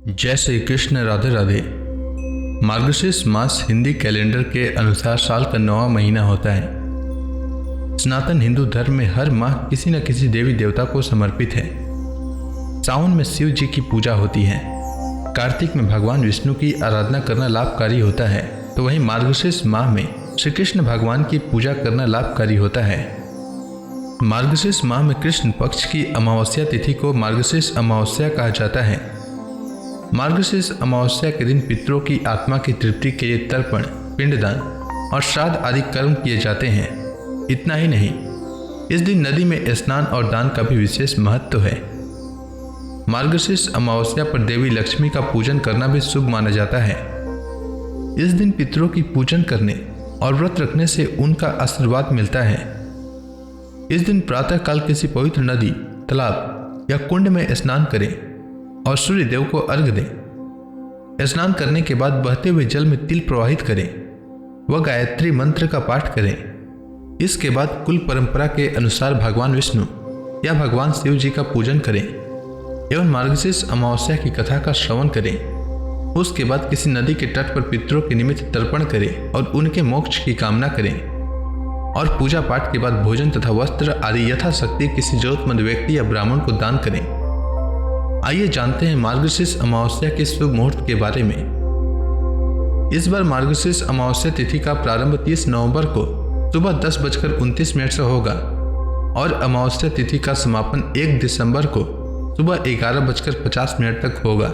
जय श्री कृष्ण। राधे राधे। मार्गशीर्ष मास हिंदी कैलेंडर के अनुसार साल का 9वां महीना होता है। सनातन हिंदू धर्म में हर माह किसी न किसी देवी देवता को समर्पित है। सावन में शिव जी की पूजा होती है। कार्तिक में भगवान विष्णु की आराधना करना लाभकारी होता है, तो वहीं मार्गशीर्ष माह में श्री कृष्ण भगवान की पूजा करना लाभकारी होता है। मार्गशीर्ष माह में कृष्ण पक्ष की अमावस्या तिथि को मार्गशीर्ष अमावस्या कहा जाता है। मार्गशीर्ष अमावस्या के दिन पितरों की आत्मा की तृप्ति के लिए तर्पण, पिंडदान और श्राद्ध आदि कर्म किए जाते हैं। इतना ही नहीं, इस दिन नदी में स्नान और दान का भी विशेष महत्व है। मार्गशीर्ष अमावस्या पर देवी लक्ष्मी का पूजन करना भी शुभ माना जाता है। इस दिन पितरों की पूजन करने और व्रत रखने से उनका आशीर्वाद मिलता है। इस दिन प्रातः काल किसी पवित्र नदी, तालाब या कुंड में स्नान करें और सूर्य देव को अर्घ्य दें। स्नान करने के बाद बहते हुए जल में तिल प्रवाहित करें व गायत्री मंत्र का पाठ करें। इसके बाद कुल परंपरा के अनुसार भगवान विष्णु या भगवान शिव जी का पूजन करें एवं मार्गशीर्ष अमावस्या की कथा का श्रवण करें। उसके बाद किसी नदी के तट पर पितरों के निमित्त तर्पण करें और उनके मोक्ष की कामना करें और पूजा पाठ के बाद भोजन तथा वस्त्र आदि यथाशक्ति किसी जरूरतमंद व्यक्ति या ब्राह्मण को दान करें। आइए जानते हैं मार्गशीर्ष अमावस्या के शुभ मुहूर्त के बारे में। इस बार मार्गशीर्ष अमावस्या तिथि का प्रारंभ 30 नवंबर को सुबह 10:29 से होगा और अमावस्या तिथि का समापन 1 दिसंबर को सुबह 11:50 तक होगा।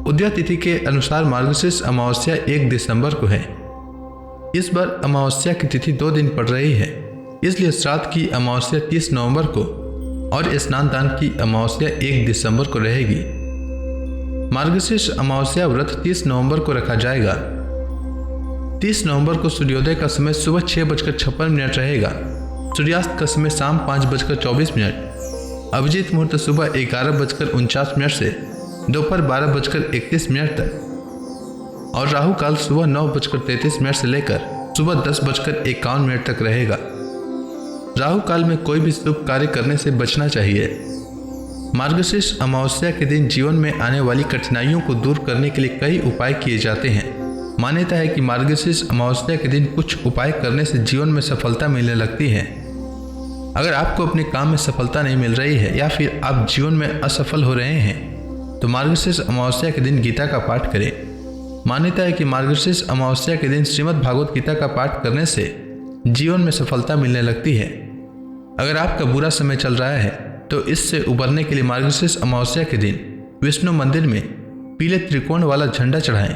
उदया तिथि के अनुसार मार्गशीर्ष अमावस्या 1 दिसंबर को है। इस बार अमावस्या की तिथि 2 दिन पड़ रही है, इसलिए श्राद्ध की अमावस्या 30 नवंबर को और स्नान दान की अमावस्या 1 दिसंबर को रहेगी। मार्गशीर्ष अमावस्या व्रत 30 नवंबर को रखा जाएगा। 30 नवंबर को सूर्योदय का समय सुबह 6:56 रहेगा। सूर्यास्त का समय शाम 5:24। अभिजीत मुहूर्त सुबह 11:49 से दोपहर 12:31 तक और राहु काल सुबह 9:33 से लेकर सुबह 10:51 तक रहेगा। राहु काल में कोई भी शुभ कार्य करने से बचना चाहिए। मार्गशीर्ष अमावस्या के दिन जीवन में आने वाली कठिनाइयों को दूर करने के लिए कई उपाय किए जाते हैं। मान्यता है कि मार्गशीर्ष अमावस्या के दिन कुछ उपाय करने से जीवन में सफलता मिलने लगती है। अगर आपको अपने काम में सफलता नहीं मिल रही है या फिर आप जीवन में असफल हो रहे हैं, तो मार्गशीर्ष अमावस्या के दिन गीता का पाठ करें। मान्यता है कि मार्गशीर्ष अमावस्या के दिन श्रीमद् भागवत गीता का पाठ करने से जीवन में सफलता मिलने लगती है। अगर आपका बुरा समय चल रहा है तो इससे उबरने के लिए मार्गशीर्ष अमावस्या के दिन विष्णु मंदिर में पीले त्रिकोण वाला झंडा चढ़ाएं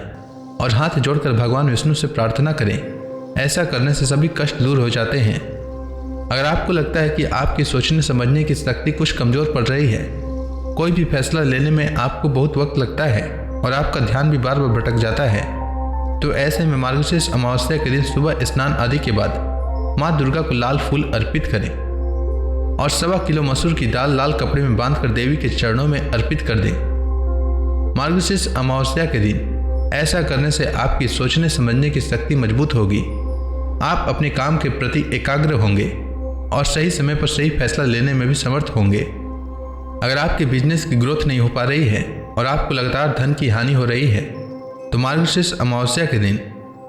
और हाथ जोड़कर भगवान विष्णु से प्रार्थना करें। ऐसा करने से सभी कष्ट दूर हो जाते हैं। अगर आपको लगता है कि आपकी सोचने समझने की शक्ति कुछ कमजोर पड़ रही है, कोई भी फैसला लेने में आपको बहुत वक्त लगता है और आपका ध्यान भी बार बार भटक जाता है, तो ऐसे में मार्गशीर्ष अमावस्या के दिन सुबह स्नान आदि के बाद माँ दुर्गा को लाल फूल अर्पित करें और 1.25 किलो मसूर की दाल लाल कपड़े में बांधकर देवी के चरणों में अर्पित कर दें। मार्गशीर्ष अमावस्या के दिन ऐसा करने से आपकी सोचने समझने की शक्ति मजबूत होगी। आप अपने काम के प्रति एकाग्र होंगे और सही समय पर सही फैसला लेने में भी समर्थ होंगे। अगर आपके बिजनेस की ग्रोथ नहीं हो पा रही है और आपको लगातार धन की हानि हो रही है, तो मार्गशीर्ष अमावस्या के दिन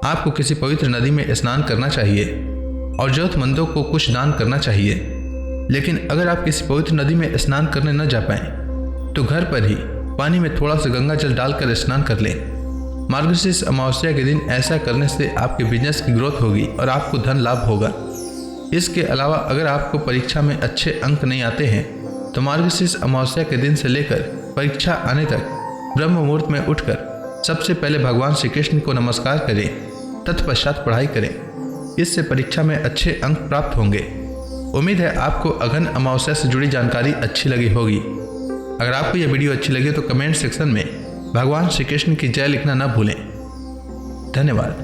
आपको किसी पवित्र नदी में स्नान करना चाहिए और जरूरतमंदों को कुछ दान करना चाहिए। लेकिन अगर आप किसी पवित्र नदी में स्नान करने न जा पाएं, तो घर पर ही पानी में थोड़ा सा गंगा जल डालकर स्नान कर लें। मार्गशीर्ष अमावस्या के दिन ऐसा करने से आपके बिजनेस की ग्रोथ होगी और आपको धन लाभ होगा। इसके अलावा अगर आपको परीक्षा में अच्छे अंक नहीं आते हैं, तो मार्गशीर्ष अमावस्या के दिन से लेकर परीक्षा आने तक ब्रह्म मुहूर्त में उठकर सबसे पहले भगवान श्री कृष्ण को नमस्कार करें, तत्पश्चात पढ़ाई करें। इससे परीक्षा में अच्छे अंक प्राप्त होंगे। उम्मीद है आपको अघन अमावस्या से जुड़ी जानकारी अच्छी लगी होगी। अगर आपको यह वीडियो अच्छी लगी तो कमेंट सेक्शन में भगवान श्री कृष्ण की जय लिखना न भूलें। धन्यवाद।